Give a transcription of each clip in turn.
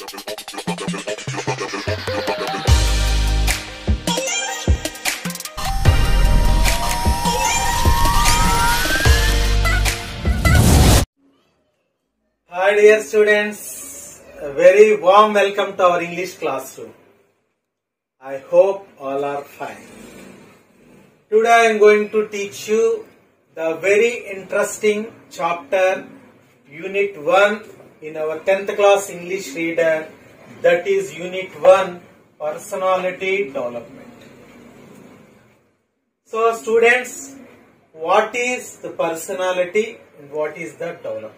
Hi dear students, a very warm welcome to our English classroom. I hope all are fine. Today I am going to teach you the very interesting chapter Unit 1 in our 10th class English reader, that is Unit 1 Personality Development. So students, what is the personality and what is the development?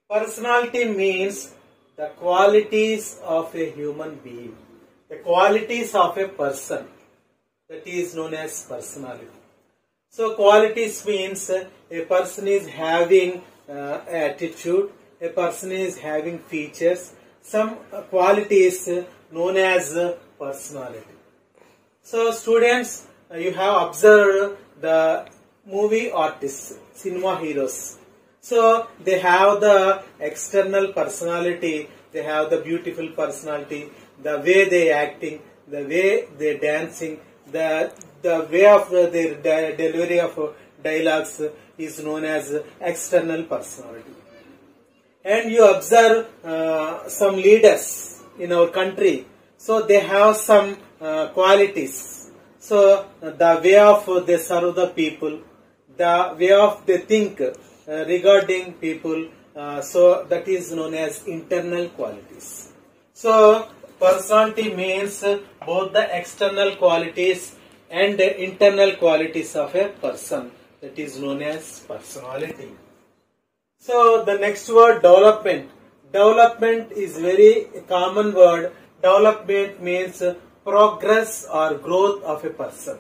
Personality means the qualities of a human being, the qualities of a person, that is known as personality. So qualities means a person is having attitude, a person is having features, some qualities known as personality. So students, you have observed the movie artists, cinema heroes. So they have the external personality, they have the beautiful personality, the way they acting, the way they dancing, the way of their delivery of dialogues is known as external personality. And you observe some leaders in our country, so they have some qualities. So the way of they serve the people, the way of they think regarding people, so that is known as internal qualities. So personality means both the external qualities and the internal qualities of a person, that is known as personality. So the next word, development. Development is very common word. Development means progress or growth of a person.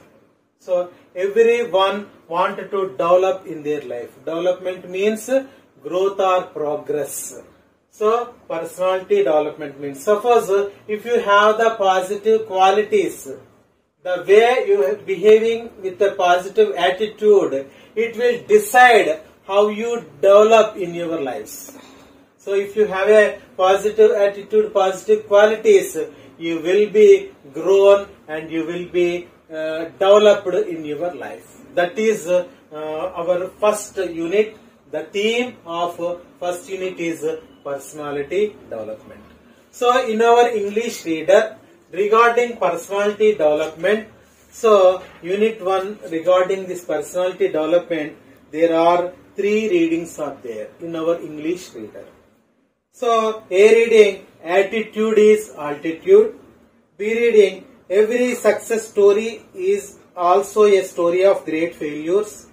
So everyone wanted to develop in their life. Development means growth or progress. So personality development means, suppose if you have the positive qualities, the way you are behaving with a positive attitude, it will decide how you develop in your lives. So if you have a positive attitude, positive qualities, you will be grown and you will be developed in your life. That is our first unit. The theme of first unit is personality development. So in our English reader regarding personality development, so unit 1 regarding this personality development, there are 3 readings are there in our English reader. So A reading, attitude is altitude. B reading, every success story is also a story of great failures.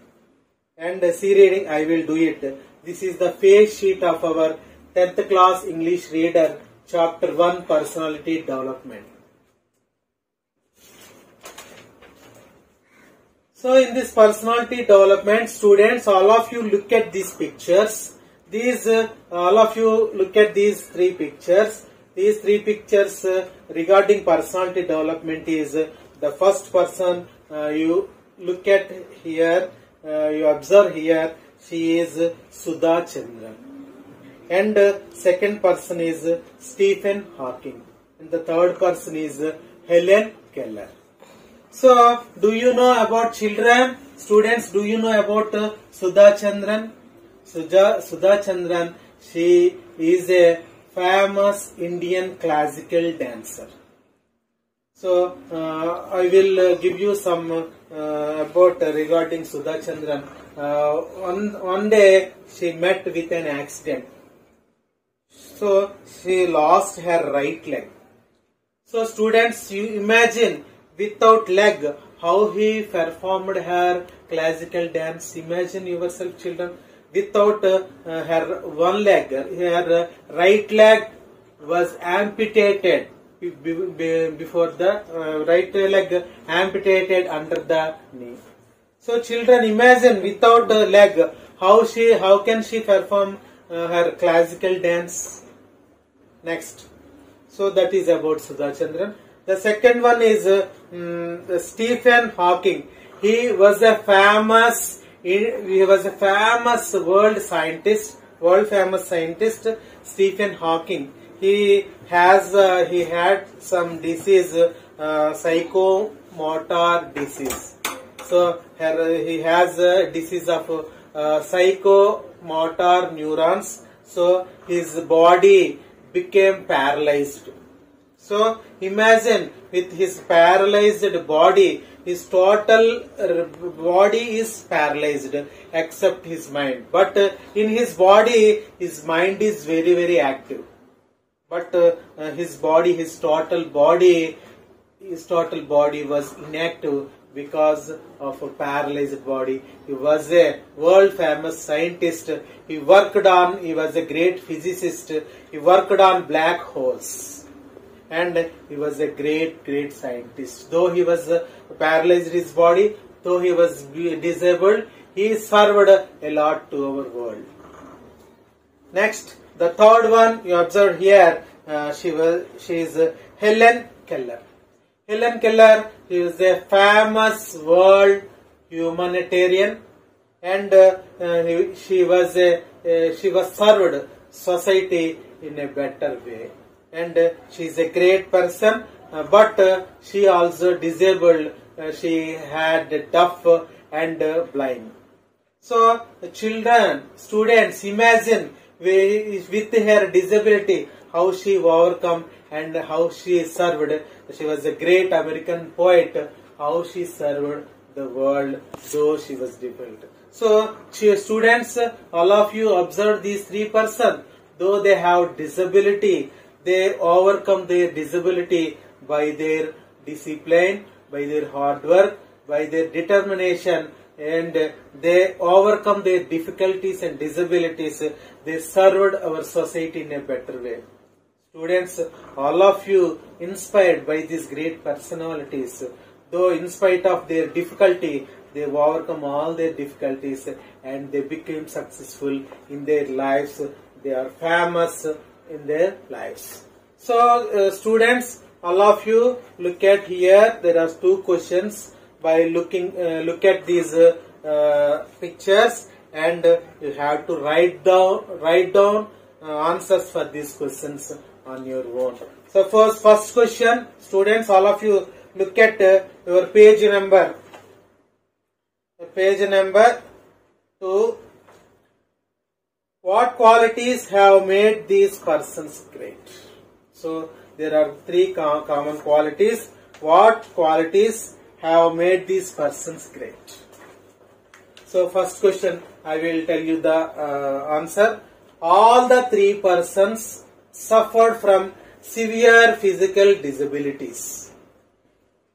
And C reading, I will do it. This is the face sheet of our 10th class English reader, chapter 1, personality development. So in this personality development, students, all of you look at these pictures. All of you look at these 3 pictures. These 3 pictures regarding personality development is the first person you look at here, you observe here, she is Sudha Chandran. And second person is Stephen Hawking. And the third person is Helen Keller. So, do you know about children? Students, do you know about Sudha Chandran? Sudha Chandran, she is a famous Indian classical dancer. So, I will give you some about regarding Sudha Chandran. One day she met with an accident. So, she lost her right leg. So, students, you imagine without leg how he performed her classical dance. Imagine yourself, children. Without her one leg, her right leg was amputated before the right leg amputated under the knee. So children, imagine without the leg, how can she perform her classical dance? Next. So that is about Sudha Chandran. The second one is Stephen Hawking. He was a famous world famous scientist, Stephen Hawking. he had some disease, psychomotor disease. So he has a disease of psychomotor neurons. So his body became paralyzed. So imagine, with his paralyzed body, his total body is paralyzed except his mind. But in his body, his mind is very, very active. But his total body was inactive because of a paralyzed body. He was a world famous scientist. He was a great physicist. He worked on black holes. And he was a great scientist. Though he was paralyzed his body, though he was disabled, he served a lot to our world. Next, the third one you observe here, she is Helen Keller. Helen Keller is a famous world humanitarian, and she was served society in a better way. And she is a great person, but she also disabled. She had deaf and blind. So students, imagine with her disability how she overcome and how she served. She was a great American poet. How she served the world though she was disabled. So students, all of you observe these three persons. Though they have disability, they overcome their disability by their discipline, by their hard work, by their determination, and they overcome their difficulties and disabilities. They served our society in a better way. Students, all of you inspired by these great personalities, though in spite of their difficulty, they overcome all their difficulties and they became successful in their lives. They are famous in their lives. So students, all of you look at here. There are two questions. By look at these pictures, and you have to write down answers for these questions on your own. So first question, students, all of you look at your page number. Page number 2. What qualities have made these persons great? So there are three common qualities. What qualities have made these persons great? So first question, I will tell you the answer. All the three persons suffered from severe physical disabilities.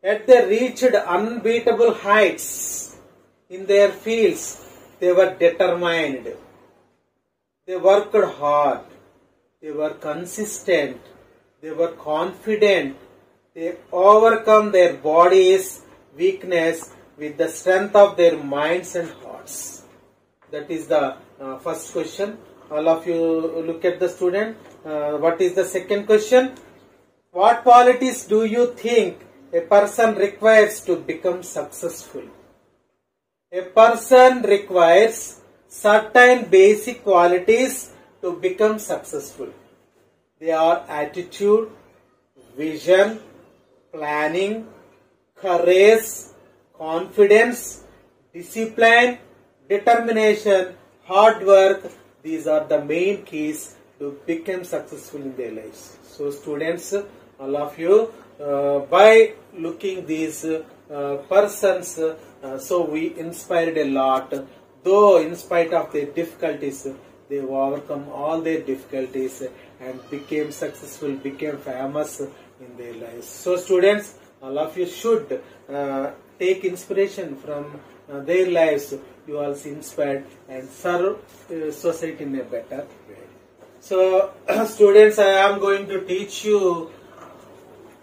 Yet they reached unbeatable heights in their fields. They were determined. They worked hard. They were consistent. They were confident. They overcome their body's weakness with the strength of their minds and hearts. That is the first question. All of you look at the student. What is the second question? What qualities do you think a person requires to become successful? A person requires certain basic qualities to become successful. They are attitude, vision, planning, courage, confidence, discipline, determination, hard work. These are the main keys to become successful in their lives. So students, all of you, by looking these persons, so we inspired a lot. Though in spite of their difficulties, they overcome all their difficulties and became successful, became famous in their lives. So students, all of you should take inspiration from their lives. You also inspired and serve society in a better way. So students, I am going to teach you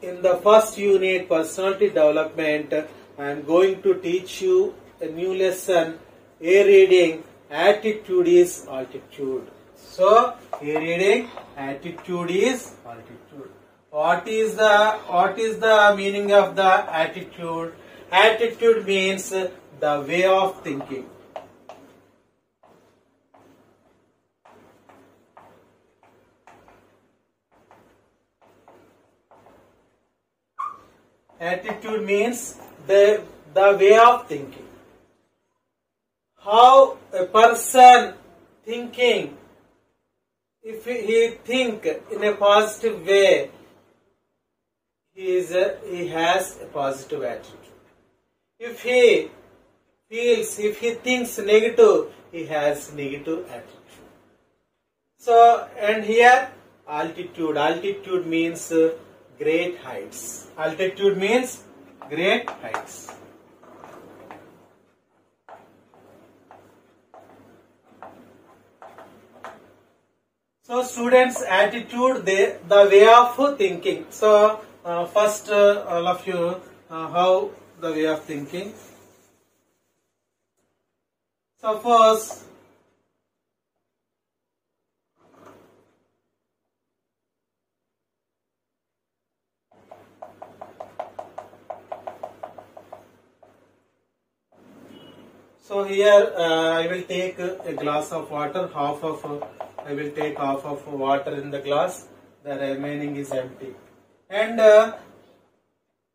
in the first unit, personality development. I am going to teach you a new lesson, A reading, attitude is altitude. So A reading, attitude is altitude. What is the meaning of the attitude? Attitude means the way of thinking. Attitude means the way of thinking. How a person thinking, if he think in a positive way, he has a positive attitude. If he thinks negative, he has negative attitude. So, and here altitude. Altitude means great heights. Altitude means great heights. So students' attitude, the way of thinking. So first all of you, how the way of thinking. Suppose so here I will take a glass of water, I will take half of water in the glass, the remaining is empty. And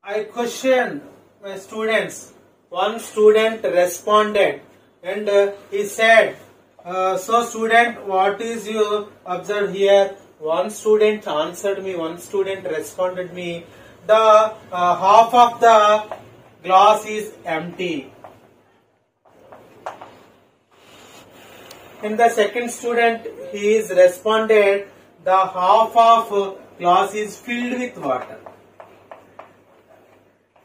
I questioned my students. One student responded and he said, so student, what is you observed here? One student answered me, one student responded me, the half of the glass is empty. And the second student, he is responded, the half of glass is filled with water.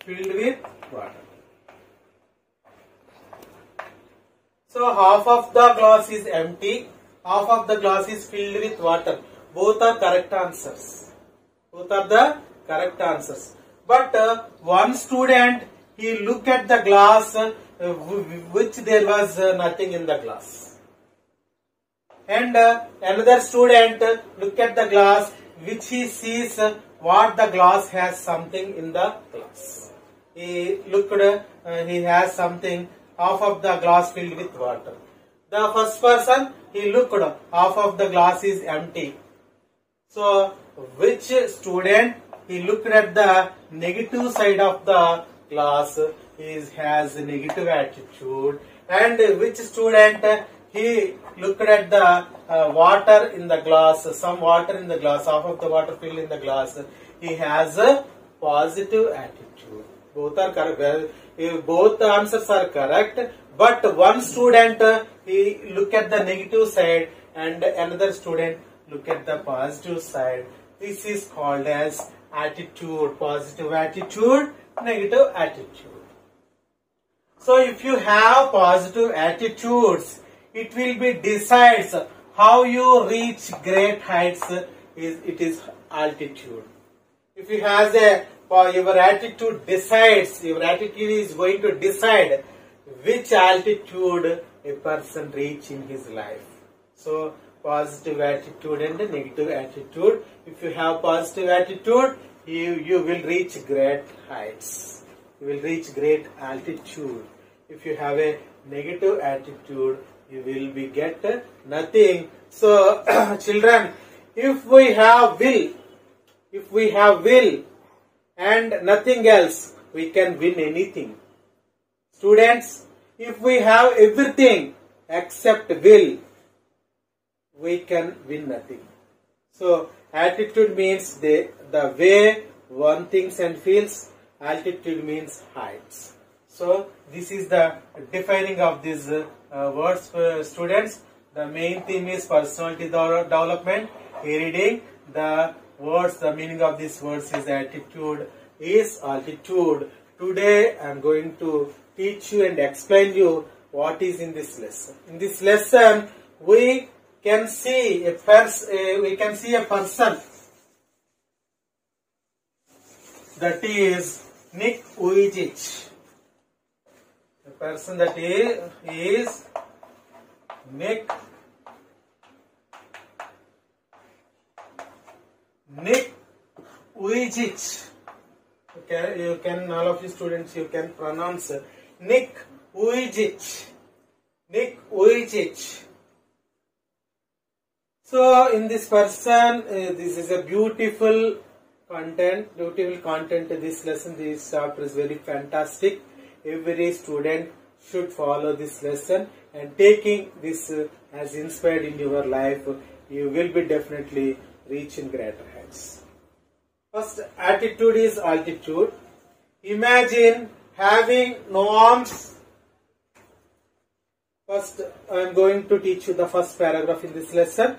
Filled with water. So half of the glass is empty, half of the glass is filled with water. Both are correct answers. Both are the correct answers. But one student, he looked at the glass which there was nothing in the glass. And another student look at the glass which he sees what the glass has something in the glass. He looked, he has something, half of the glass filled with water. The first person, he looked, half of the glass is empty. So which student, he looked at the negative side of the glass, has a negative attitude, and which student, he looked at the water in the glass, some water in the glass, half of the water filled in the glass, he has a positive attitude. Both are correct. Both answers are correct, but one student, he look at the negative side and another student look at the positive side. This is called as attitude. Positive attitude, negative attitude. So if you have positive attitudes, it will be decides how you reach great heights. It is altitude. If you has your attitude decides, your attitude is going to decide which altitude a person reach in his life. So positive attitude and negative attitude. If you have positive attitude, you will reach great heights. You will reach great altitude. If you have a negative attitude, you will be get nothing. So children, if we have will and nothing else, we can win anything. Students, if we have everything except will, we can win nothing. So attitude means the way one thinks and feels. Altitude means heights. So this is the defining of these words for students. The main theme is personality development. Reading the words, the meaning of these words is attitude is altitude. Today I am going to teach you and explain you what is in this lesson. In this lesson, we can see a person that is Nick Vujicic. The person that is Nick Vujicic. Okay, you can, all of you students, you can pronounce Nick Vujicic. Nick Vujicic. So in this person, this is a beautiful content, beautiful content. This lesson, this chapter is very fantastic. Every student should follow this lesson, and taking this as inspired in your life, you will be definitely reaching greater heights. First attitude is altitude. Imagine having no arms. First, I am going to teach you the first paragraph in this lesson.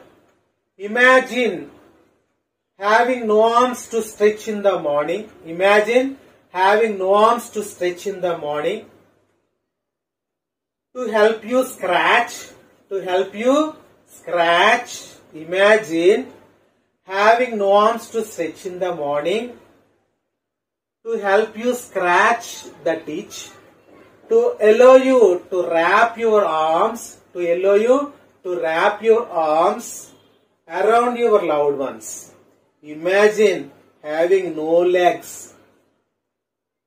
Imagine having no arms to stretch in the morning. Imagine having no arms to stretch in the morning. To help you scratch. To help you scratch. Imagine having no arms to stretch in the morning. To help you scratch the itch. To allow you to wrap your arms. To allow you to wrap your arms around your loved ones. Imagine having no legs.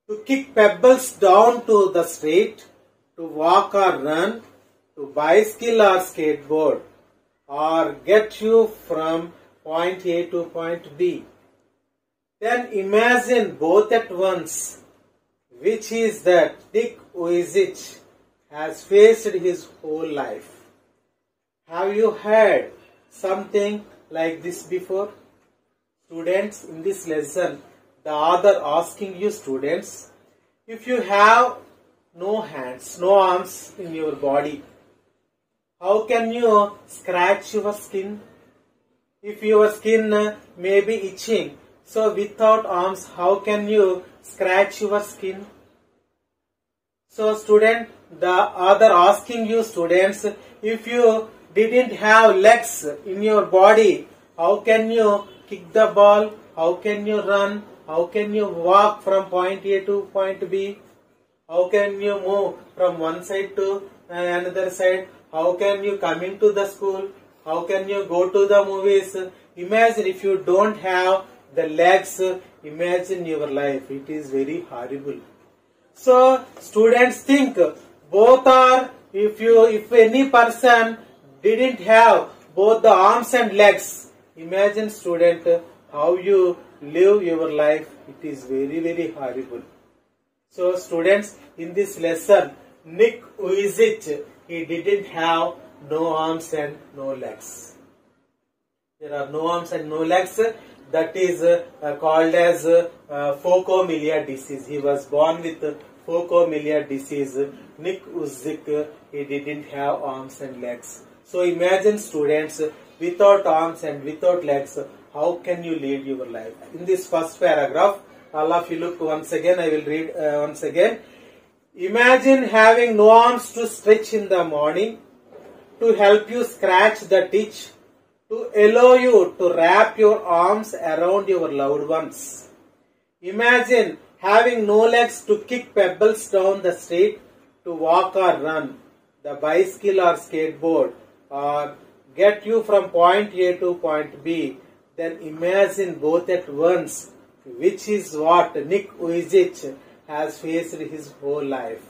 To kick pebbles down to the street. To walk or run. To bicycle or skateboard. Or get you from point A to point B. Then imagine both at once, which is that Nick Vizag has faced his whole life. Have you heard something like this before? Students, in this lesson, the author asking you students, if you have no hands, no arms in your body, how can you scratch your skin? If your skin may be itching, so without arms, how can you scratch your skin? So student, the author asking you students, if you didn't have legs in your body, how can you kick the ball? How can you run? How can you walk from point A to point B? How can you move from one side to another side? How can you come into the school? How can you go to the movies? Imagine if you don't have the legs, imagine your life. It is very horrible. So students think both are, if any person didn't have both the arms and legs, imagine student how you live your life. It is very, very horrible. So students, in this lesson, Nick Vizag, he didn't have no arms and no legs. There are no arms and no legs. That is called as Focomelia disease. He was born with Focomelia disease. Nick Vizag, he didn't have arms and legs. So imagine students, without arms and without legs, how can you lead your life? In this first paragraph, all of you look once again, I will read once again. Imagine having no arms to stretch in the morning, to help you scratch the itch, to allow you to wrap your arms around your loved ones. Imagine having no legs to kick pebbles down the street, to walk or run, the bicycle or skateboard, or get you from point A to point B. Then imagine both at once, which is what Nick Vizag has faced his whole life.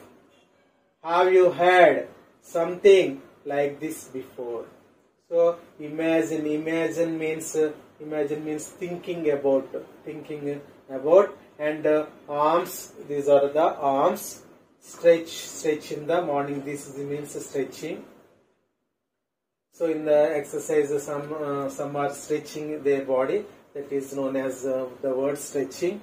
Have you heard something like this before? So imagine means thinking about, and arms. These are the arms. Stretch in the morning. This means stretching. So in the exercises, some are stretching their body. That is known as the word stretching.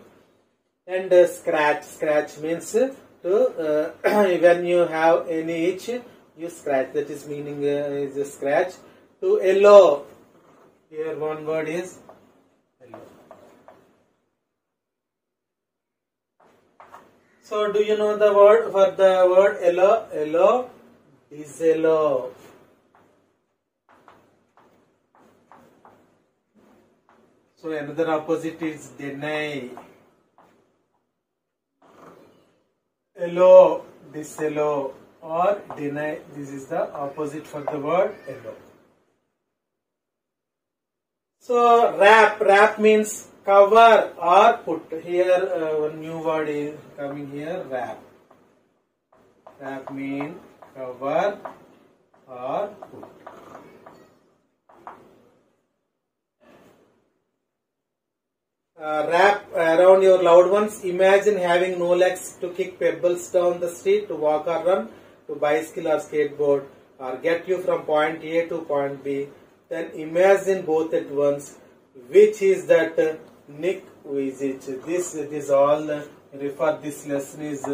And scratch means to when you have any itch, you scratch. That is meaning is a scratch. To allow, here one word is allow. So do you know the word for the word allow? Allow, disallow. So another opposite is deny. Allow, disallow, or deny. This is the opposite for the word allow. So wrap means cover or put. Here one new word is coming here, wrap. Wrap means cover or put. wrap around your loved ones. Imagine having no legs to kick pebbles down the street, to walk or run, to bicycle or skateboard, or get you from point A to point B. Then imagine both at once. Which is that Nick Vizag? This all refer. This lesson is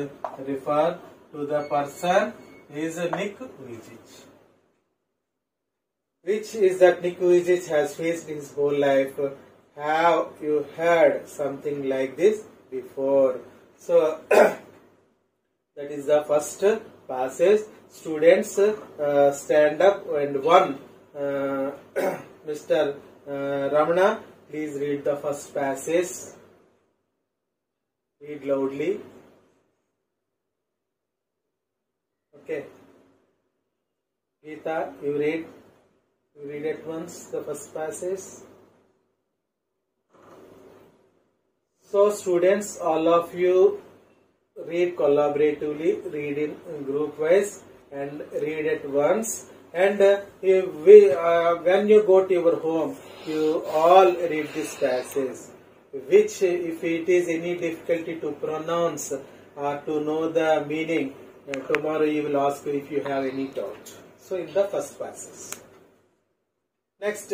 refer to the person is Nick Vizag. Which is that Nick Vizag has faced his whole life. Have you heard something like this before? So that is the first passage. Students, stand up, and one Mr. Ramana, please read the first passage. Read loudly. Okay. Geeta, you read. You read at once the first passage. So students, all of you read collaboratively, read in group wise, and read at once. And when you go to your home, you all read this passage. Which, if it is any difficulty to pronounce or to know the meaning, tomorrow you will ask if you have any doubt. So in the first passage. Next,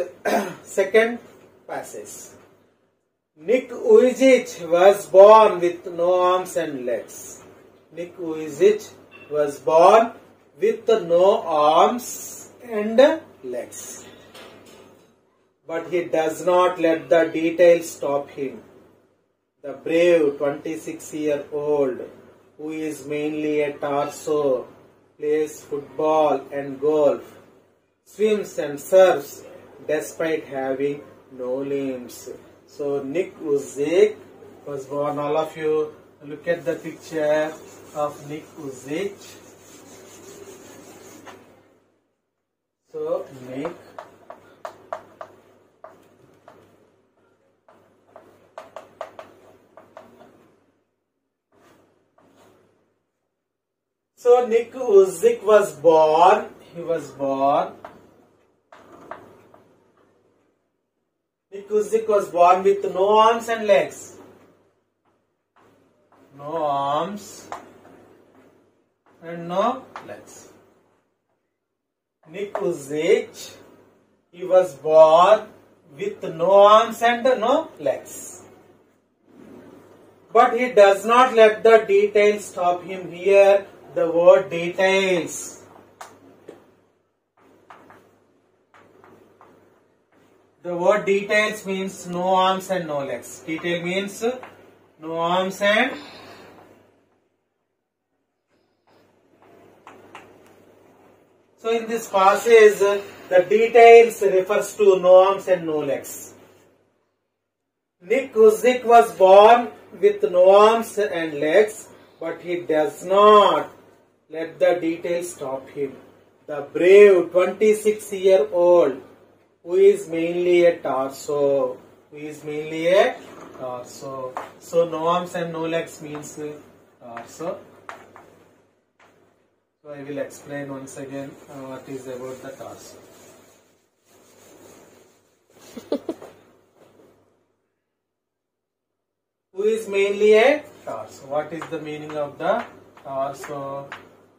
second passage. Nick Vizag was born with no arms and legs. Nick Vizag was born with no arms and legs. But he does not let the details stop him. The brave 26-year-old, who is mainly a torso, plays football and golf, swims and surfs despite having no limbs. So Nick Vizag was born. All of you look at the picture of Nick Vizag. So Nick Vizag was born. He was born. Nick Vizag was born with no arms and legs. No arms and no legs. Nick Vizag, he was born with no arms and no legs. But he does not let the details stop him. Here, the word details. The word details means no arms and no legs. Detail means no arms and so in this passage, the details refers to no arms and no legs. Nick Vizag was born with no arms and legs, but he does not let the details stop him. The brave 26-year-old, who is mainly a torso. Who is mainly a torso. So no arms and no legs means torso. So I will explain once again what is about the torso. Who is mainly a torso. What is the meaning of the torso?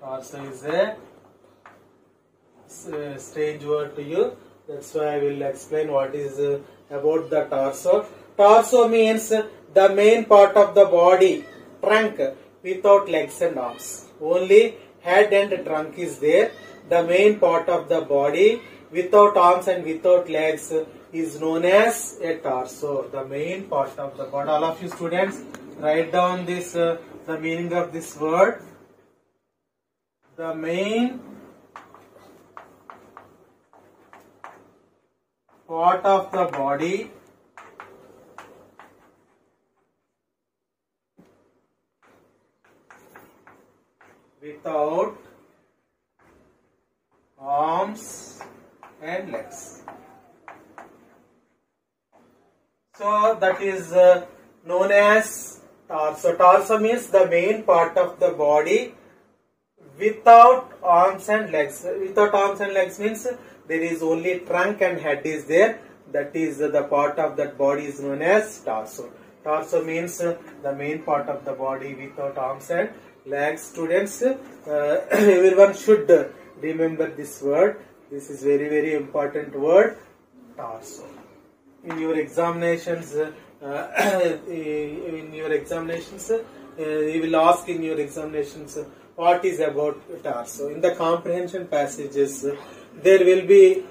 Torso is a strange word to you. That's why I will explain what is about the torso. Torso means the main part of the body, trunk, without legs and arms. Only head and trunk is there. The main part of the body without arms and without legs is known as a torso. The main part of the body. All of you students, write down this the meaning of this word. The main part of the body without arms and legs. So that is known as torso. Torso means the main part of the body without arms and legs. Without arms and legs means there is only trunk and head is there. That is the part of that body is known as torso. Torso means the main part of the body without arms and legs. Students, everyone should remember this word. This is very important word, torso. In your examinations, you will ask in your examinations what is about torso. In the comprehension passages, there will be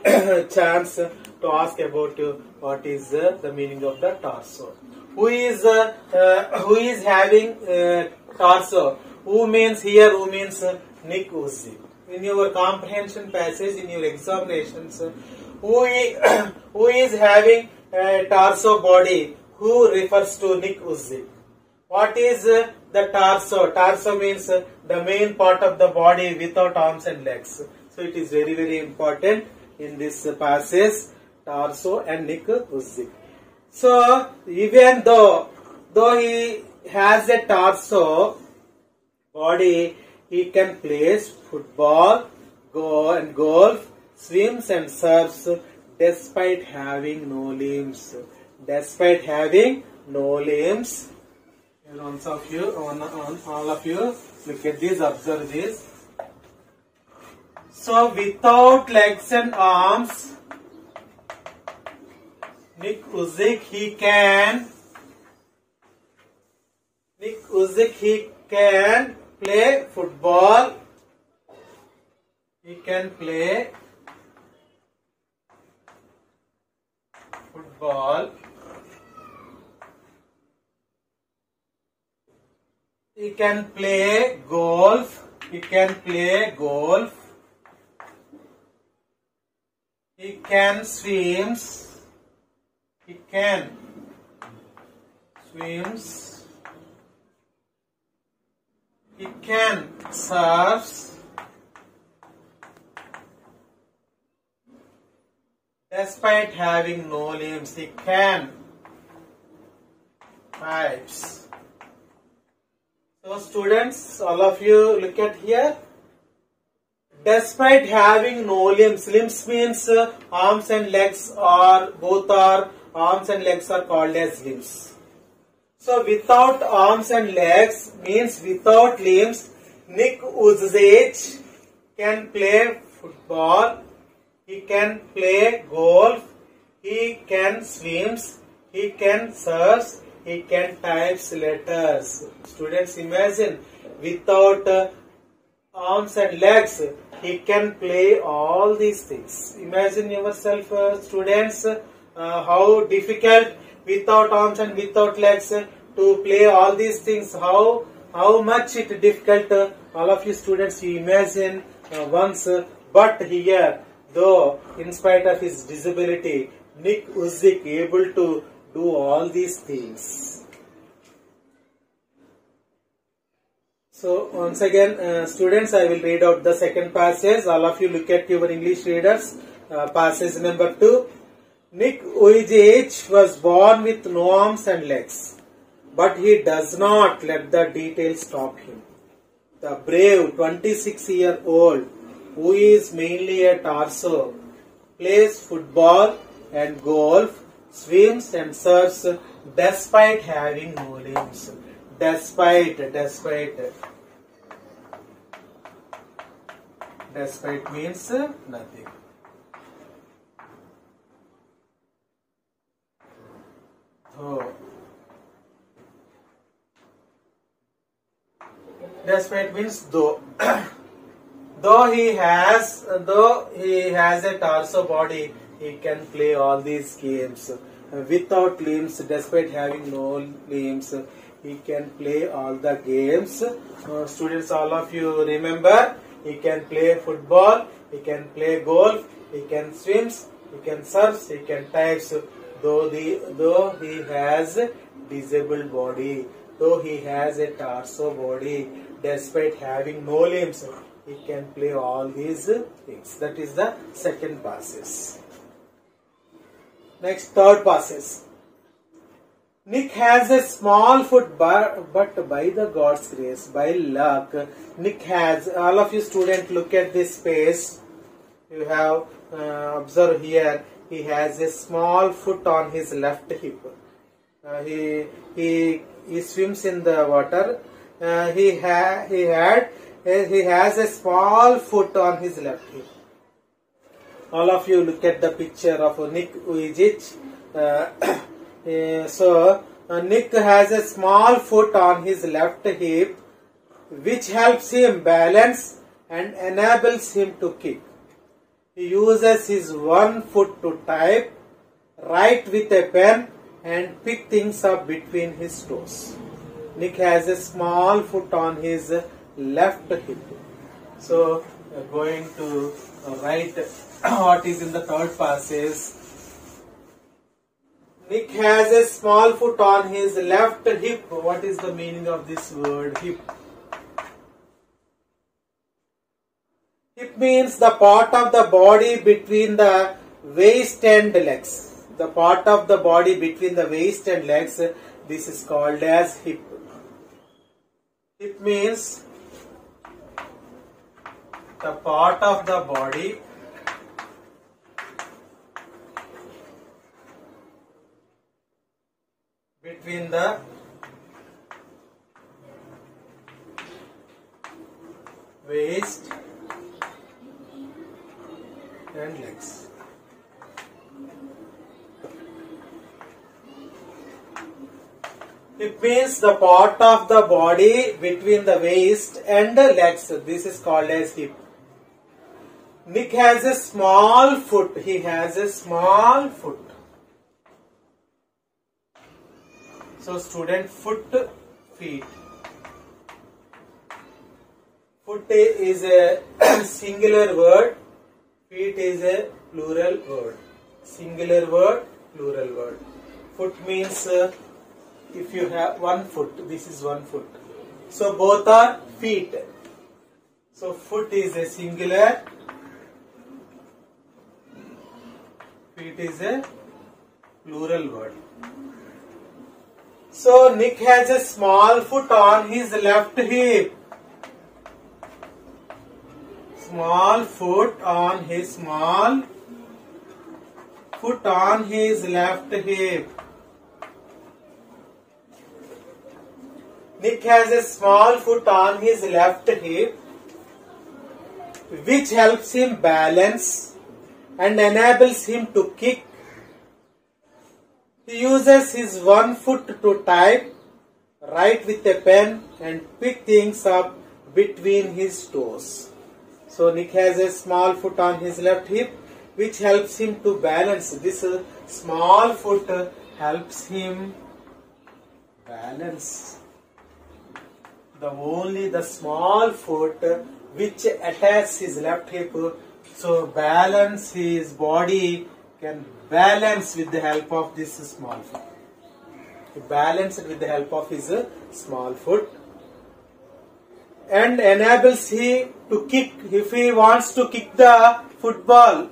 chance to ask about what is the meaning of the torso. Who is having torso? Who means here? Who means Nick Vizag? In your comprehension passage, in your examinations, who is having torso body? Who refers to Nick Vizag? What is the torso? Torso means the main part of the body without arms and legs. So it is very important in this passage, torso and Nick Vizag. So even though he has a torso body, he can play football, golf, swims and surfs despite having no limbs. Despite having no limbs. And all of you, look at this, observe this. So without legs and arms, Nick Vizag he can play football. He can play football. He can play golf. He can play golf. He can swims. He can swims. He can surf. Despite having no limbs, he can pipes. So students, all of you look at here. Despite having no limbs, limbs means arms and legs are arms and legs are called as limbs. So without arms and legs means without limbs, Nick Vizag can play football, he can play golf, he can swims, he can surf, he can type letters. Students, imagine without arms and legs, he can play all these things. Imagine yourself, students, how difficult without arms and without legs to play all these things. How much it difficult. All of you students, you imagine once. But here, though in spite of his disability, Nick Vizag able to do all these things. So once again, students, I will read out the second passage. All of you look at your English readers. Passage number 2. Nick Vizag was born with no arms and legs, but he does not let the details stop him. The brave 26-year-old, who is mainly a torso, plays football and golf, swims and surfs despite having no limbs. Despite means nothing. Despite means though. Though he has a torso body, he can play all these games. Without limbs, despite having no limbs, he can play all the games. Students, all of you remember, he can play football, he can play golf, he can swims, he can surf, he can types. Though he has a disabled body, though he has a torso body, despite having no limbs, he can play all these things. That is the second passage. Next, third passage. Nick has a small foot, but by the God's grace, by luck, Nick has, all of you students look at this space. You have observed here, he has a small foot on his left hip. He swims in the water. He has a small foot on his left hip. All of you look at the picture of Nick Vizag. Nick has a small foot on his left hip, which helps him balance and enables him to kick. He uses his one foot to type, write with a pen, and pick things up between his toes. Nick has a small foot on his left hip. So, we are going to write what is in the third passage. Nick has a small foot on his left hip. What is the meaning of this word hip? Hip means the part of the body between the waist and legs. The part of the body between the waist and legs, this is called as hip. Hip means the part of the body between the waist and legs. It means the part of the body between the waist and the legs. This is called as hip. Nick has a small foot. He has a small foot. So student, foot, feet. Foot is a singular word. Feet is a plural word. Singular word, plural word. Foot means if you have one foot, this is one foot. So both are feet. So foot is a singular, feet is a plural word. So Nick has a small foot on his left hip. Small foot on his left hip. Nick has a small foot on his left hip, which helps him balance and enables him to kick. He uses his one foot to type, write with a pen, and pick things up between his toes. So Nick has a small foot on his left hip, which helps him to balance. This small foot helps him balance. Only the small foot which attacks his left hip, so balance his body, can balance with the help of this small foot. He balances with the help of his small foot and enables him to kick. If he wants to kick the football,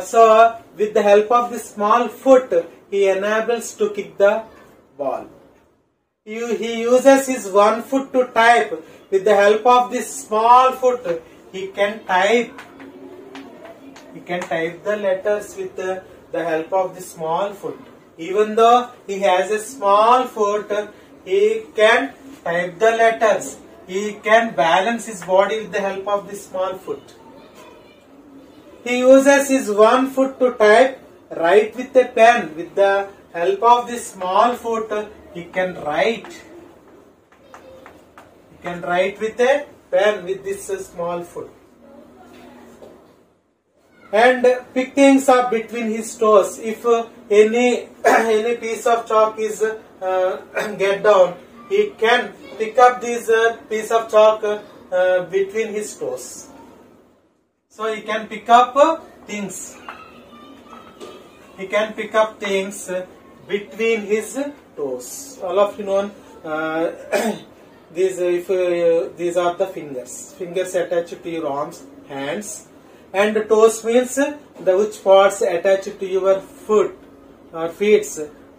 so with the help of the small foot, he enables to kick the ball. He uses his one foot to type. With the help of this small foot, he can type. He can type the letters with the help of the small foot. Even though he has a small foot, he can type the letters. He can balance his body with the help of the small foot. He uses his one foot to type, write with a pen. With the help of the small foot, he can write. He can write with a pen with this small foot. And pick things up between his toes. If any piece of chalk is get down, he can pick up this piece of chalk between his toes. So he can pick up things. He can pick up things between his toes. All of you know these are the fingers. Fingers attached to your arms, hands, and toes means the which parts attached to your foot or feet.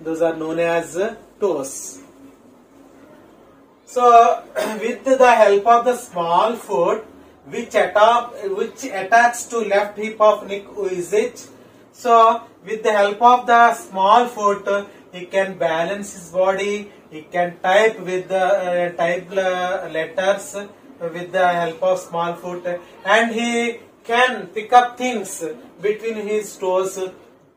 Those are known as toes. So with the help of the small foot which attacks to left hip of Nick Vizag, so with the help of the small foot, he can balance his body, he can type with the letters with the help of small foot, and he can pick up things between his toes.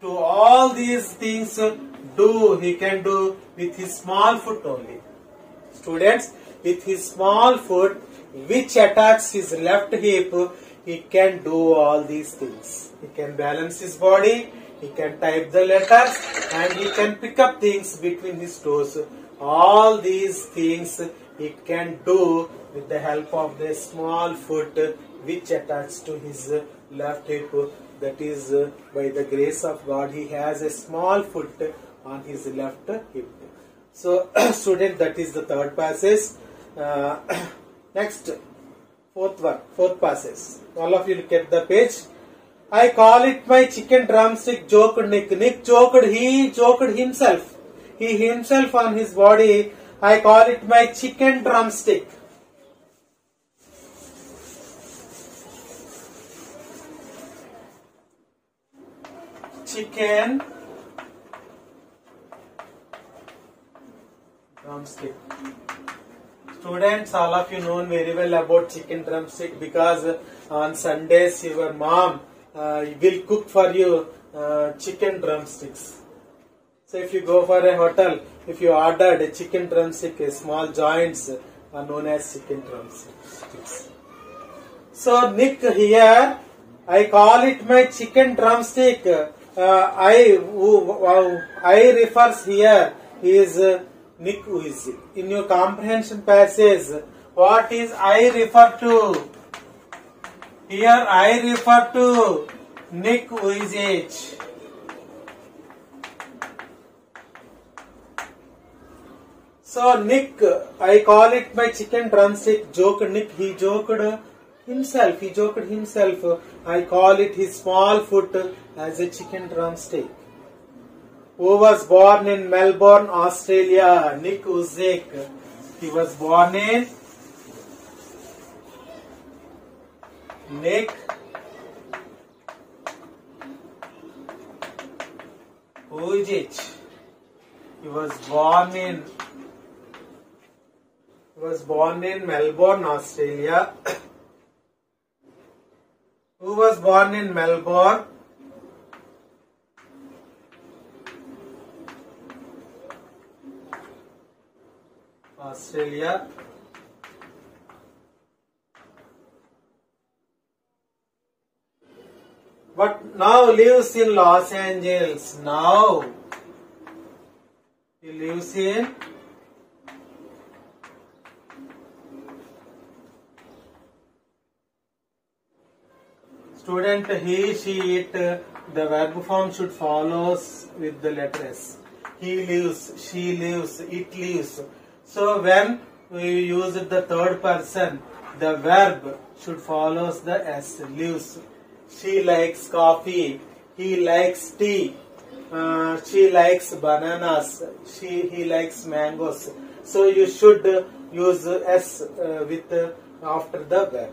To all these things he can do with his small foot only. Students, with his small foot which attacks his left hip, he can do all these things. He can balance his body, he can type the letters, and he can pick up things between his toes. All these things he can do with the help of the small foot which attaches to his left hip. That is, by the grace of God, he has a small foot on his left hip. So, student, that is the third passage. Next, fourth passage. All of you look at the page. I call it my chicken drumstick joked Nick. Nick joked, he joked himself. He himself on his body. I call it my chicken drumstick. Chicken drumstick. Students, all of you know very well about chicken drumstick, because on Sundays your mom will cook for you chicken drumsticks. So if you go for a hotel, if you ordered a chicken drumstick, small joints are known as chicken drumsticks. So Nick here, I call it my chicken drumstick. I refers here is Nick Vizag. In your comprehension passage, what is I refer to? Here I refer to Nick Vizag. So Nick, I call it my chicken drumstick, joked Nick, he joked himself, I call it his small foot as a chicken drumstick. Who was born in Melbourne, Australia? Nick Vizag. He was born in Nick Vizag. He was born in Melbourne, Australia. Who was born in Melbourne? Australia. But now lives in Los Angeles. Now he lives in student, he, she, it, the verb form should follow with the letter S. He lives, she lives, it lives. So when we use the third person, the verb should follow the S, lives. She likes coffee, he likes tea, she likes bananas, he likes mangoes. So you should use S with after the verb.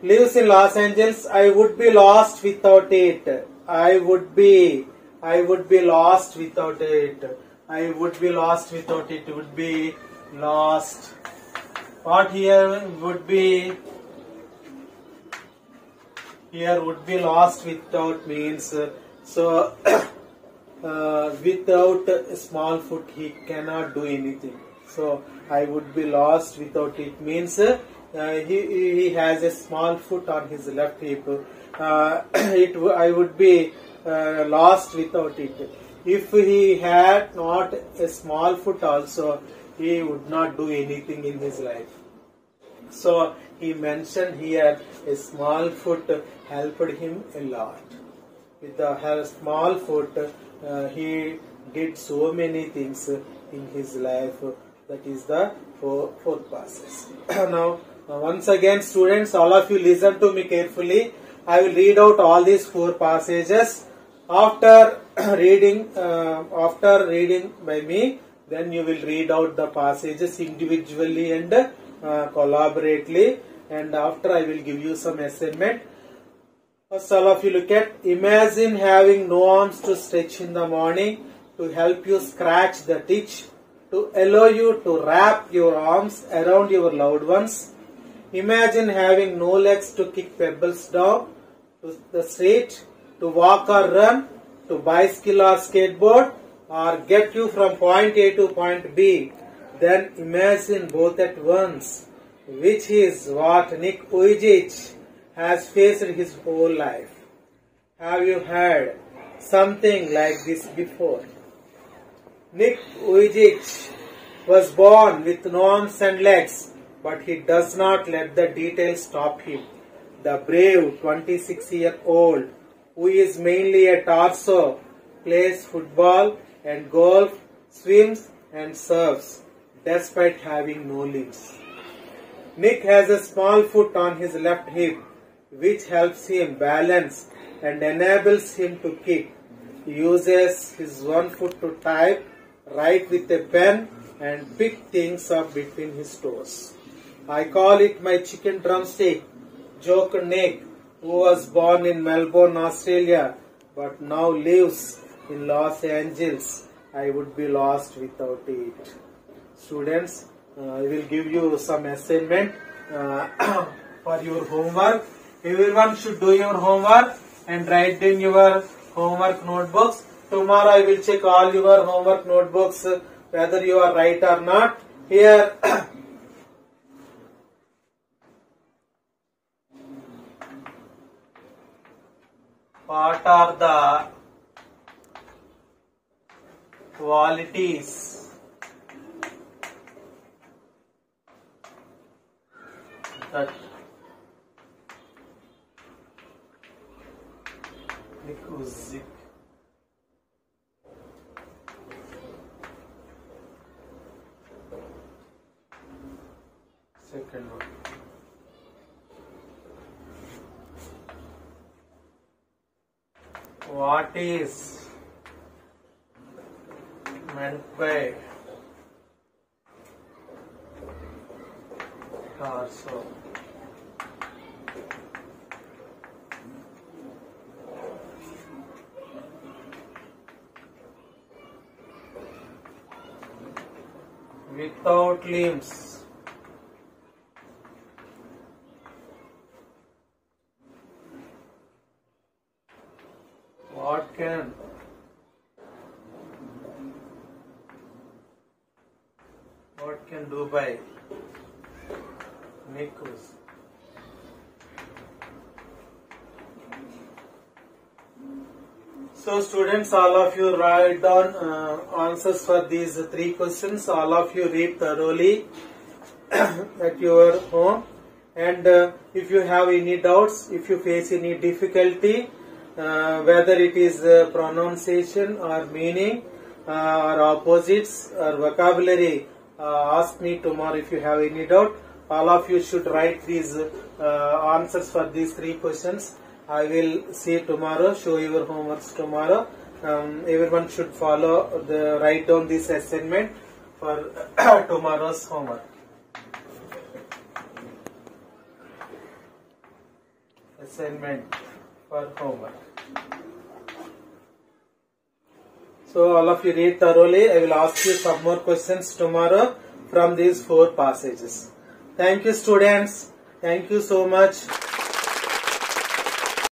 Lives in Los Angeles. I would be lost without it. I would be lost without it. I would be lost without it. Would be lost. What here would be? Here would be lost without means so without a small foot he cannot do anything. So I would be lost without it means he has a small foot on his left hip. I would be lost without it. If he had not a small foot also, he would not do anything in his life. So he mentioned here a small foot helped him a lot. With the small foot, he did so many things in his life. That is the fourth passage. Now, once again, students, all of you listen to me carefully. I will read out all these 4 passages. After reading by me, then you will read out the passages individually and collaboratively. And after I will give you some assignment. First, all of you look at, imagine having no arms to stretch in the morning to help you scratch the ditch, to allow you to wrap your arms around your loved ones. Imagine having no legs to kick pebbles down to the street, to walk or run, to bicycle or skateboard, or get you from point A to point B. Then imagine both at once, which is what Nick Vujicic has faced his whole life. Have you heard something like this before? Nick Vujicic was born with no arms and legs, but he does not let the details stop him. The brave 26-year-old, who is mainly a torso, plays football and golf, swims and surfs, despite having no limbs. Nick has a small foot on his left hip, which helps him balance and enables him to kick. He uses his one foot to type, write with a pen, and pick things up between his toes. I call it my chicken drumstick, joked Nick, who was born in Melbourne, Australia, but now lives in Los Angeles. I would be lost without it. Students, I will give you some assignment for your homework. Everyone should do your homework and write in your homework notebooks. Tomorrow I will check all your homework notebooks whether you are right or not. Here what are the qualities that Nick Vujicic second one. What is meant by torso? Without limbs. What can do by Nick Vujicic? So students, all of you write down answers for these three questions. All of you read thoroughly at your home, and if you have any doubts, if you face any difficulty, whether it is pronunciation or meaning or opposites or vocabulary, ask me tomorrow if you have any doubt. All of you should write these answers for these three questions. I will see tomorrow, show your homeworks tomorrow. Everyone should follow write down this assignment for tomorrow's homework. Assignment for homework. So all of you read thoroughly. I will ask you some more questions tomorrow from these 4 passages. Thank you students. Thank you so much.